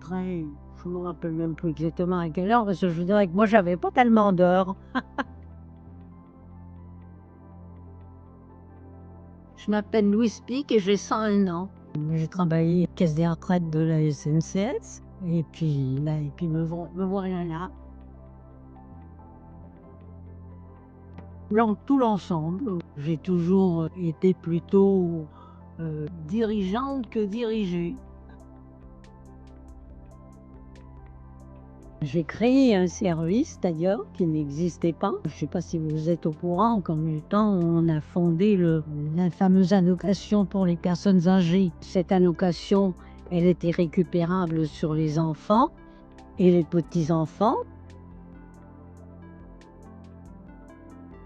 rentrais, je me rappelle même plus exactement à quelle heure, parce que je vous dirais que moi, j'avais pas tellement d'heures. Je m'appelle Louise Pic et j'ai 101 ans. J'ai travaillé caisse des retraites de la SNCF et puis me voilà là. Dans tout l'ensemble, j'ai toujours été plutôt, dirigeante que dirigée. J'ai créé un service d'ailleurs qui n'existait pas. Je ne sais pas si vous êtes au courant qu'en même temps, on a fondé la fameuse allocation pour les personnes âgées. Cette allocation, elle était récupérable sur les enfants et les petits-enfants.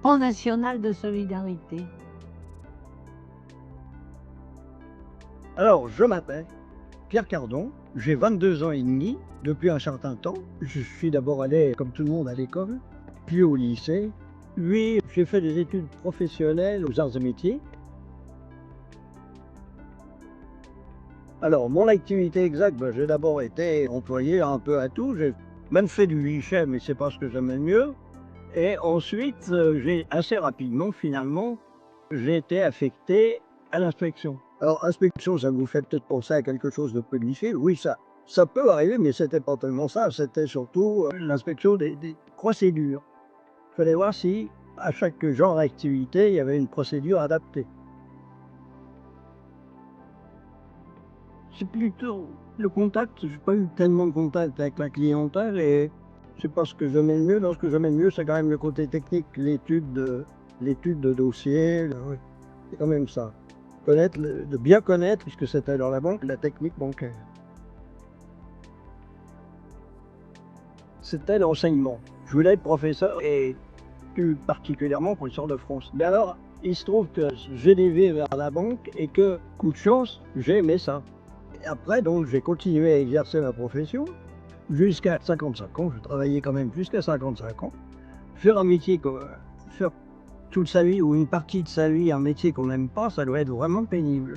Fonds national de solidarité. Alors, je m'appelle Pierre Cardon, j'ai 22 ans et demi depuis un certain temps. Je suis d'abord allé, comme tout le monde, à l'école, puis au lycée. Puis, j'ai fait des études professionnelles aux arts et métiers. Alors, mon activité exacte, j'ai d'abord été employé un peu à tout. J'ai même fait du guichet, mais c'est pas ce que j'aimais le mieux. Et ensuite, j'ai assez rapidement, finalement, j'ai été affecté à l'inspection. Alors, inspection, ça vous fait peut-être penser à quelque chose de peu difficile. Oui, ça peut arriver, mais c'était pas tellement ça. C'était surtout l'inspection des procédures. Il fallait voir si, à chaque genre d'activité, il y avait une procédure adaptée. C'est plutôt le contact. J'ai pas eu tellement de contact avec la clientèle et c'est pas ce que j'aimais le mieux. Dans ce que j'aimais le mieux, c'est quand même le côté technique, l'étude de dossier. Oui, c'est quand même ça. De bien connaître, puisque c'était dans la banque, la technique bancaire. C'était l'enseignement. Je voulais être professeur et plus particulièrement professeur de France. Mais alors, il se trouve que j'ai dévié vers la banque et que, coup de chance, j'ai aimé ça. Et après, donc, j'ai continué à exercer ma profession jusqu'à 55 ans. Je travaillais quand même jusqu'à 55 ans. Faire un métier, faire toute sa vie ou une partie de sa vie un métier qu'on n'aime pas, ça doit être vraiment pénible.